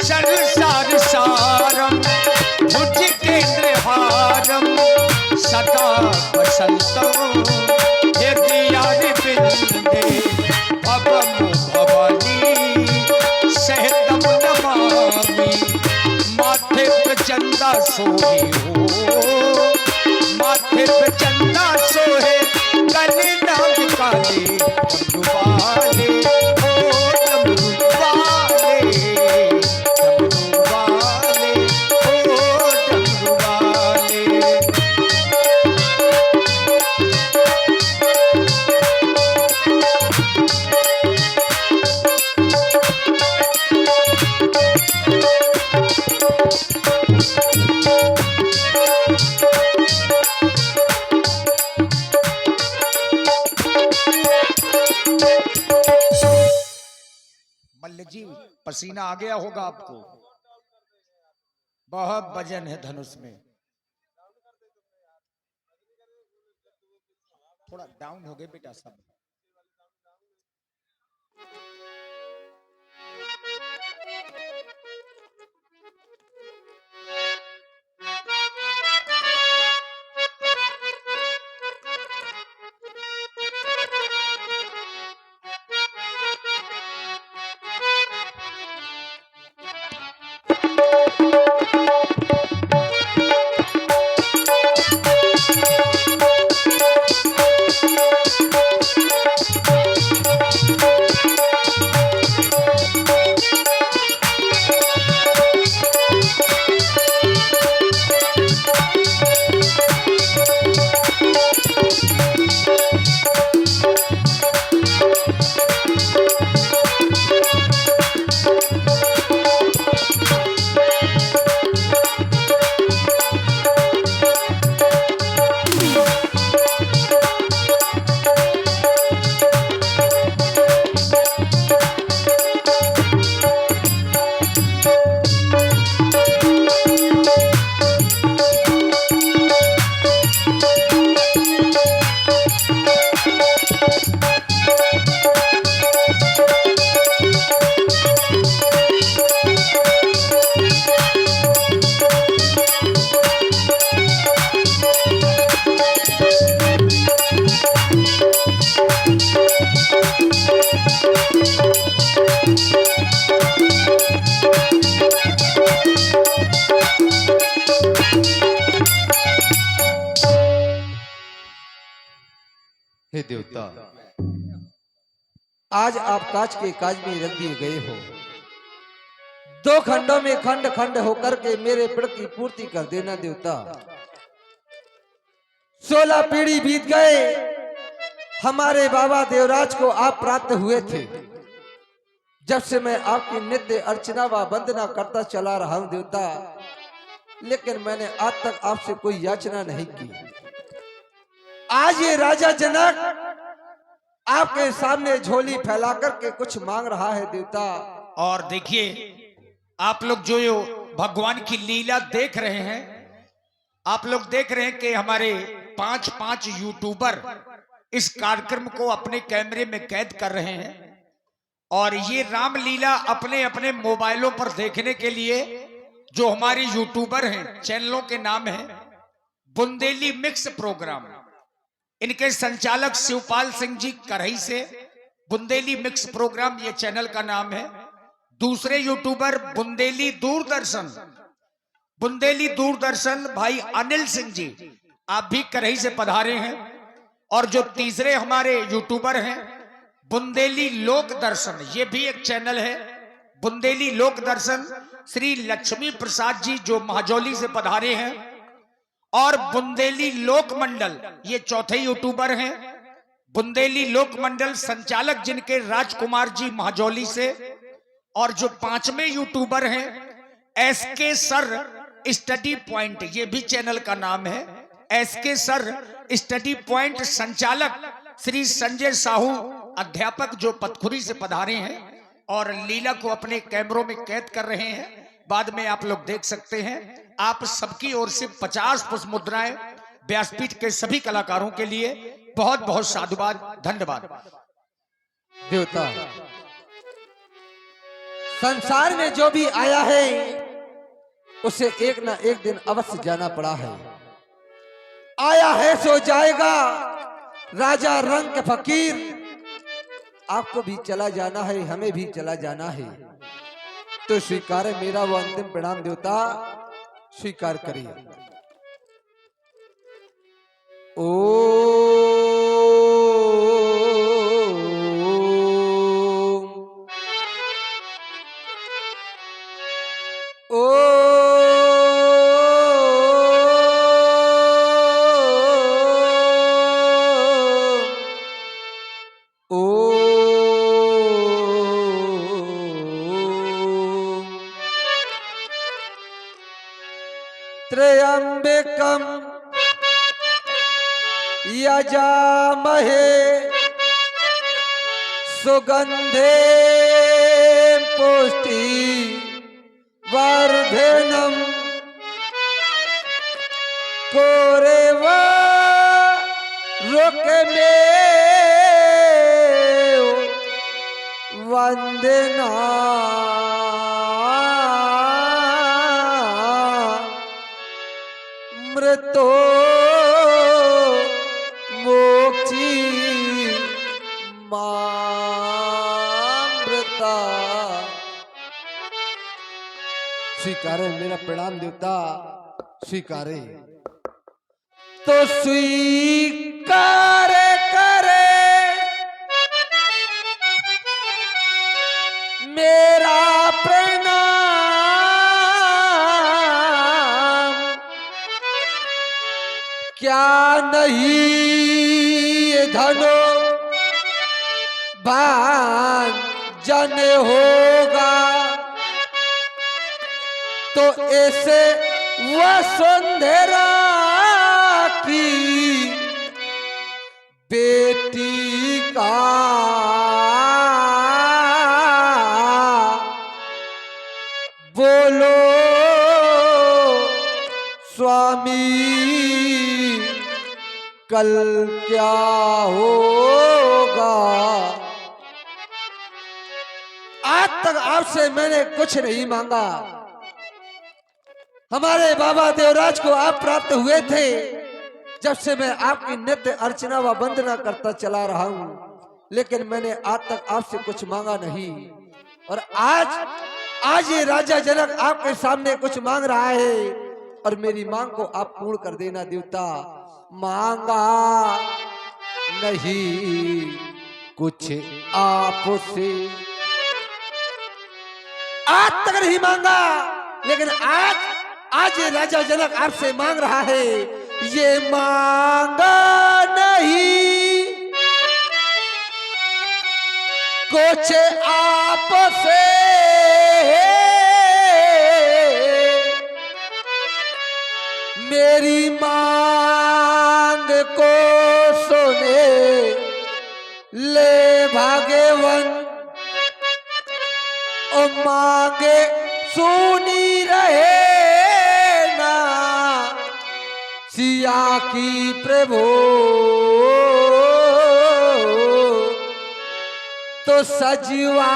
संसार सारम भुज केंद्रहारम सदा वसंतम हृदयारि बिंदे भवम भवानी सहतम नमामि। माथे पे चंदा सोहे हो, माथे पे चंदा सोहे, गले नाग काले डमरू वाले हो, डमरू वाले, डमरू वाले हो, डमरू वाले। मल्ल जी पसीना आ गया होगा आपको, बहुत वजन है धनुष में। थोड़ा डाउन हो गए बेटा सब। हे देवता, आज आप काज के काज में रख दिए गए हो। दो खंडों में खंड खंड होकर के मेरे प्रण की पूर्ति कर देना देवता। 16 पीढ़ी बीत गए, हमारे बाबा देवराज को आप प्राप्त हुए थे। जब से मैं आपकी नित्य अर्चना व वंदना करता चला रहा हूं देवता, लेकिन मैंने आज तक आपसे कोई याचना नहीं की। आज ये राजा जनक आपके सामने झोली फैला करके कुछ मांग रहा है देवता। और देखिए, आप लोग जो भगवान की लीला देख रहे हैं, आप लोग देख रहे हैं कि हमारे 5 यूट्यूबर इस कार्यक्रम को अपने कैमरे में कैद कर रहे हैं और ये रामलीला अपने अपने मोबाइलों पर देखने के लिए जो हमारे यूट्यूबर हैं, चैनलों के नाम है बुंदेली मिक्स प्रोग्राम। इनके संचालक शिवपाल सिंह जी करही से बुंदेली मिक्स प्रोग्राम ये चैनल का नाम है। दूसरे यूट्यूबर बुंदेली दूरदर्शन, बुंदेली दूरदर्शन भाई अनिल सिंह जी, आप भी करही से पधारे हैं। और जो तीसरे हमारे यूट्यूबर हैं बुंदेली लोक दर्शन, ये भी एक चैनल है बुंदेली लोक दर्शन, श्री लक्ष्मी प्रसाद जी जो महाजौली से पधारे हैं। और बुंदेली लोक मंडल, ये चौथे यूट्यूबर हैं। बुंदेली लोक मंडल संचालक जिनके राजकुमार जी महाजौली से। और जो 5वें यूट्यूबर हैं एसके सर स्टडी पॉइंट, ये भी चैनल का नाम है एसके सर स्टडी पॉइंट, संचालक श्री संजय साहू अध्यापक जो पतखुरी से पधारे हैं और लीला को अपने कैमरों में कैद कर रहे हैं। बाद में आप लोग देख सकते हैं। आप सबकी ओर से 50 पुष्प मुद्राएं व्यासपीठ के सभी कलाकारों के लिए बहुत बहुत साधुवाद, धन्यवाद। देवता, संसार में जो भी आया है उसे एक ना एक दिन अवश्य जाना पड़ा है। आया है सो जाएगा, राजा रंग के फकीर। आपको भी चला जाना है, हमें भी चला जाना है, तो स्वीकार है मेरा वो अंतिम प्रणाम। देवता स्वीकार करिए। ओ त्र्यंबकम यजामहे सुगंधे पुष्टि वर्धनम कोरेव रुक में वंदना मृतो मोक्षी मामृता। स्वीकारे मेरा प्रणाम देवता, स्वीकारे। तो स्वीकार करे मेरा प्रणाम। क्या नहीं धनो भान जन होगा, तो ऐसे वसुंधरा की बेटी का बोलो स्वामी कल क्या होगा। आज तक आपसे मैंने कुछ नहीं मांगा। हमारे बाबा देवराज को आप प्राप्त हुए थे जब से मैं आपकी नित्य अर्चना व वंदना करता चला रहा हूं, लेकिन मैंने आज तक आपसे कुछ मांगा नहीं। और आज ये राजा जनक आपके सामने कुछ मांग रहा है और मेरी मांग को आप पूर्ण कर देना देवता। मांगा नहीं कुछ आपसे, आज तक नहीं मांगा, लेकिन आज ये राजा जनक आपसे मांग रहा है। ये मांगा नहीं कुछ आपसे, मेरी मांग को सुने ले भाग्यवन। ओ मांगे सुनी रहे ना सिया की प्रभु, तो सजवा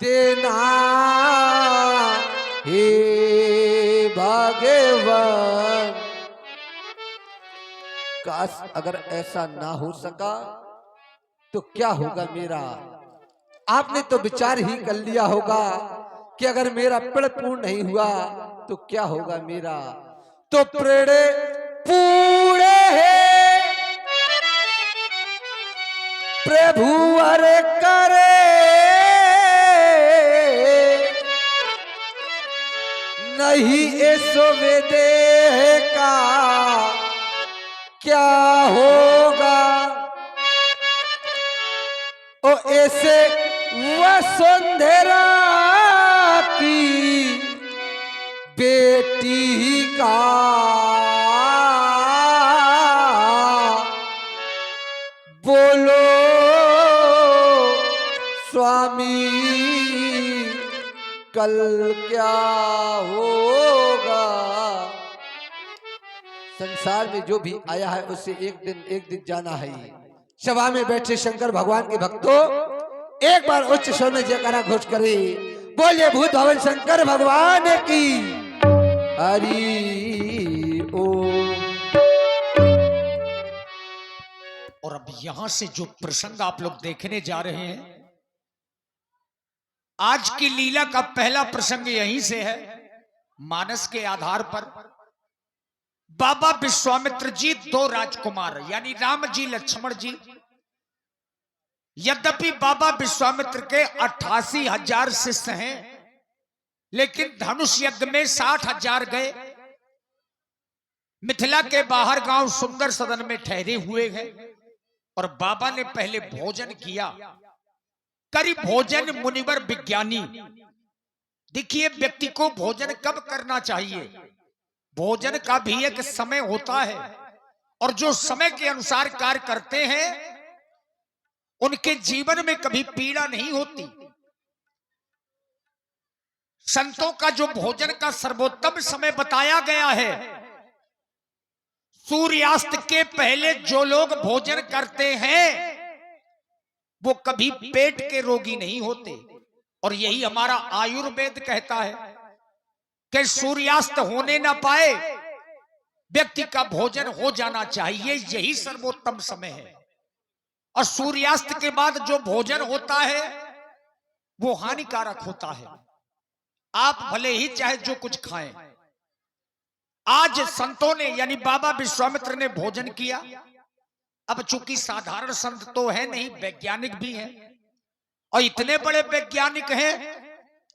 देना हे भगवान। काश अगर ऐसा ना हो सका तो क्या होगा मेरा। आपने तो विचार ही कर लिया होगा कि अगर मेरा प्रण पूर्ण नहीं हुआ तो क्या होगा मेरा। तो प्रण पूरे है प्रभु वर करे, नहीं ऐसो वेदेह का क्या होगा। ओ ऐसे वसुंधरा की बेटी का बोलो स्वामी कल क्या होगा। संसार में जो भी आया है उससे एक दिन जाना है। सभा में बैठे शंकर भगवान के भक्तों, एक बार उच्च स्वर में जयकारा घोष करे, बोले भूत भवन शंकर भगवान की हरि ओम। और अब यहां से जो प्रसंग आप लोग देखने जा रहे हैं, आज की लीला का पहला प्रसंग यहीं से है। मानस के आधार पर बाबा विश्वामित्र जी दो राजकुमार यानी राम जी लक्ष्मण जी, यद्यपि बाबा विश्वामित्र के 88,000 शिष्य हैं, लेकिन धनुष यज्ञ में 60,000 गए। मिथिला के बाहर गांव सुंदर सदन में ठहरे हुए हैं और बाबा ने पहले भोजन किया। करी भोजन मुनिवर विज्ञानी। देखिए, व्यक्ति को भोजन कब करना चाहिए, भोजन का भी एक समय होता है और जो समय के अनुसार कार्य करते हैं उनके जीवन में कभी पीड़ा नहीं होती। संतों का जो भोजन का सर्वोत्तम समय बताया गया है, सूर्यास्त के पहले जो लोग भोजन करते हैं वो कभी पेट के रोगी नहीं होते। और यही हमारा आयुर्वेद कहता है कि सूर्यास्त होने ना पाए, व्यक्ति का भोजन हो जाना चाहिए, यही सर्वोत्तम समय है। और सूर्यास्त के बाद जो भोजन होता है वो हानिकारक होता है। आप भले ही चाहे जो कुछ खाएं। आज संतों ने यानी बाबा विश्वामित्र ने भोजन किया। अब चूंकि साधारण संत तो है नहीं, वैज्ञानिक भी हैं और इतने बड़े वैज्ञानिक हैं,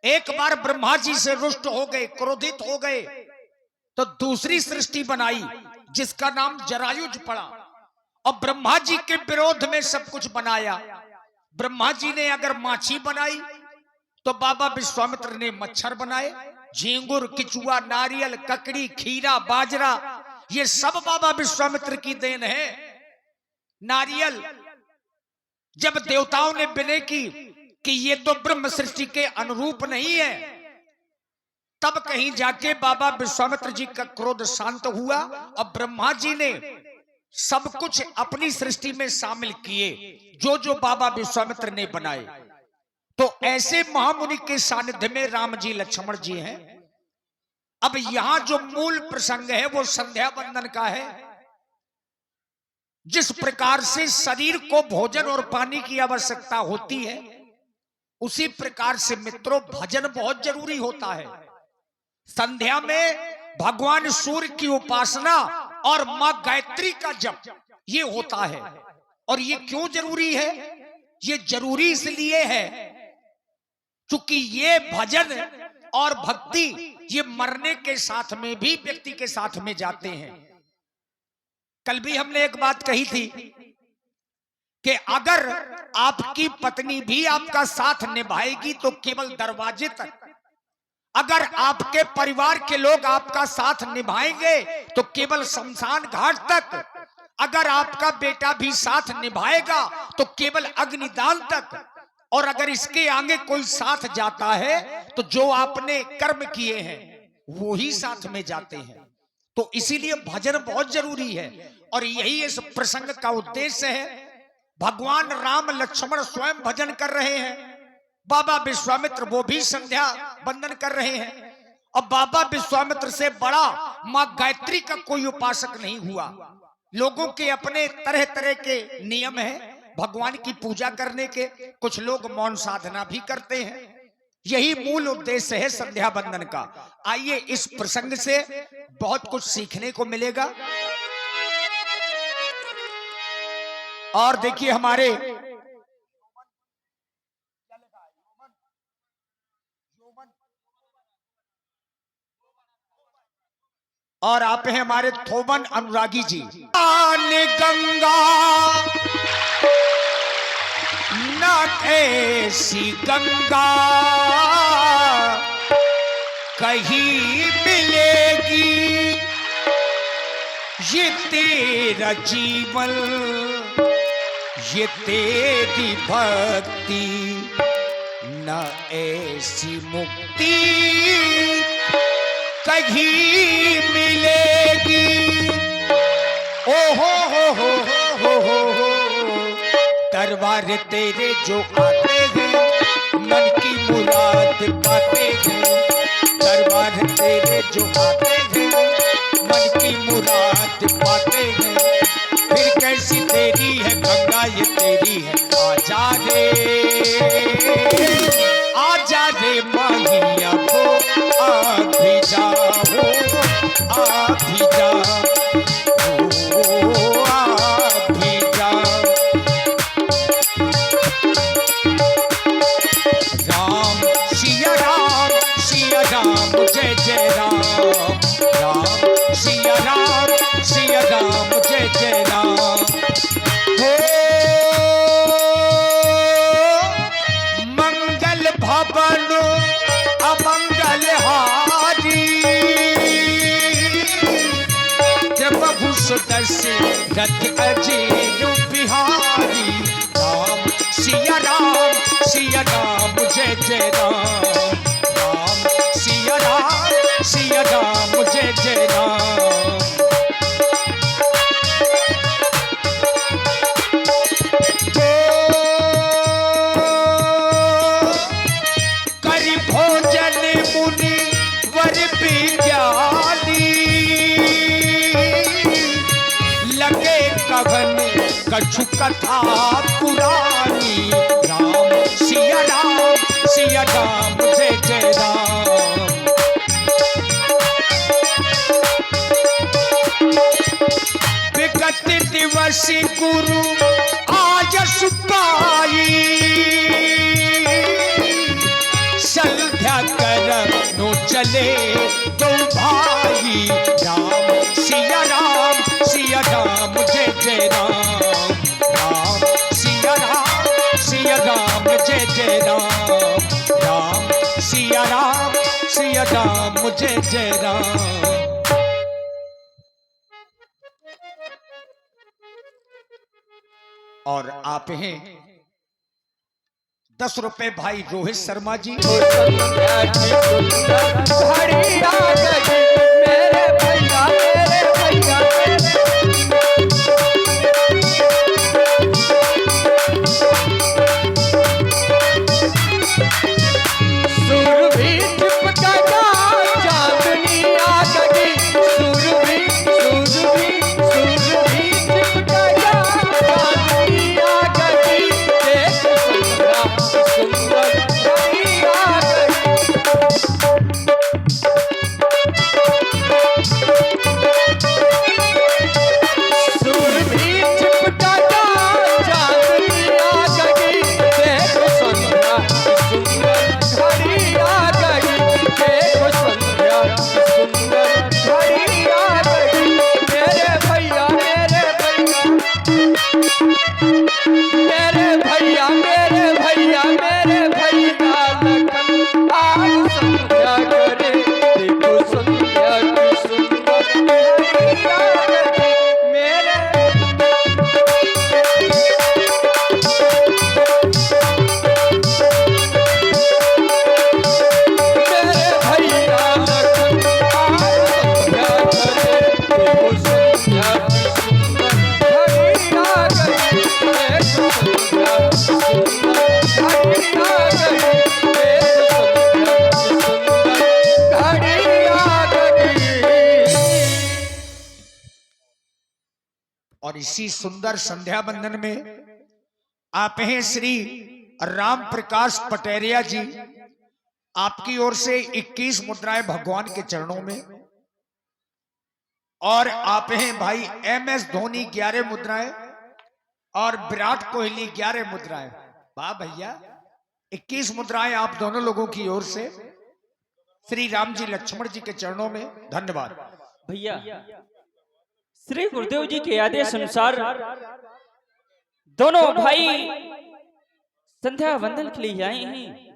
एक बार ब्रह्मा जी से रुष्ट हो गए, क्रोधित हो गए, तो दूसरी सृष्टि बनाई जिसका नाम जरायुज पड़ा और ब्रह्मा जी के विरोध में सब कुछ बनाया। ब्रह्मा जी ने अगर माछी बनाई तो बाबा विश्वामित्र ने मच्छर बनाए। झींगुर, किचुआ, नारियल, ककड़ी, खीरा, बाजरा, ये सब बाबा विश्वामित्र की देन है। नारियल जब देवताओं ने विनय की कि ये तो ब्रह्म सृष्टि के अनुरूप नहीं है, तब कहीं जाके बाबा विश्वामित्र जी का क्रोध शांत हुआ और ब्रह्मा जी ने सब कुछ अपनी सृष्टि में शामिल किए जो जो बाबा विश्वामित्र ने बनाए। तो ऐसे महामुनि के सानिध्य में राम जी लक्ष्मण जी हैं। अब यहां जो मूल प्रसंग है वो संध्या बंदन का है। जिस प्रकार से शरीर को भोजन और पानी की आवश्यकता होती है, उसी प्रकार से मित्रों भजन बहुत जरूरी होता है। संध्या में भगवान सूर्य की उपासना और मां गायत्री का जप ये होता है। और ये क्यों जरूरी है? ये जरूरी इसलिए है क्योंकि ये भजन और भक्ति ये मरने के साथ में भी व्यक्ति के साथ में जाते हैं। कल भी हमने एक बात कही थी कि अगर आपकी पत्नी भी आपका साथ निभाएगी तो केवल दरवाजे तक, अगर आपके परिवार के लोग आपका साथ निभाएंगे तो केवल शमशान घाट तक, अगर आपका बेटा भी साथ निभाएगा तो केवल अग्निदान तक, और अगर इसके आगे कोई साथ जाता है तो जो आपने कर्म किए हैं वो ही साथ में जाते हैं। तो इसीलिए भजन बहुत जरूरी है और यही इस प्रसंग का उद्देश्य है। भगवान राम लक्ष्मण स्वयं भजन कर रहे हैं, बाबा विश्वामित्र वो भी संध्या बंदन कर रहे हैं। और बाबा विश्वामित्र से बड़ा मां गायत्री का कोई उपासक नहीं हुआ। लोगों के अपने तरह तरह के नियम हैं भगवान की पूजा करने के। कुछ लोग मौन साधना भी करते हैं। यही मूल उद्देश्य है संध्या बंदन का। आइए इस प्रसंग से बहुत कुछ सीखने को मिलेगा। और देखिए हमारे और आप हैं हमारे थोबन अनुरागी जी। गंगा न ऐसी गंगा कहीं मिलेगी, ये तेरा जीवन ये तेरी भक्ति, न ऐसी मुक्ति कहीं मिलेगी। ओ हो दरबार तेरे जो आते हैं मन की मुराद पाते हैं। दरबार तेरे जो आते हैं मन की मुराद पाते हैं। फिर कैसी तेरी है गंगा ये तेरी है। आजा रे माहिया को आ भी जाओ आ भी जा जय जय राम राम सिया राम जय जय राम। हो मंगल भवन अमंगल हारी प्रभु सुदर्शन अजीर बिहारी। राम सिया राम जय जय राम सिया राम जय जय राम। करि भोजन मुनि वर विज्ञानी लगे कवन कछु कथा पुरानी। राम सिया राम जय जय राम। दिवस गुरु आयस पाई संध्या कर नो चले दो भाई। राम सिया राम जय जय राम राम सिया राम जय जय राम राम सिया राम जय जय राम। और आप हैं 10 रुपए भाई रोहित शर्मा जी। मेरे भैया और इसी सुंदर संध्या बंदन में आप हैं श्री राम प्रकाश पटेरिया जी। आपकी ओर से 21 मुद्राएं भगवान के चरणों में। और आप हैं भाई MS धोनी 11 मुद्राएं और विराट कोहली 11 मुद्राएं। वाह भैया, 21 मुद्राएं आप दोनों लोगों की ओर से श्री राम जी लक्ष्मण जी के चरणों में। धन्यवाद भैया। श्री गुरुदेव जी के आदेश अनुसार दोनों भाई संध्या वंदन के लिए आए हैं।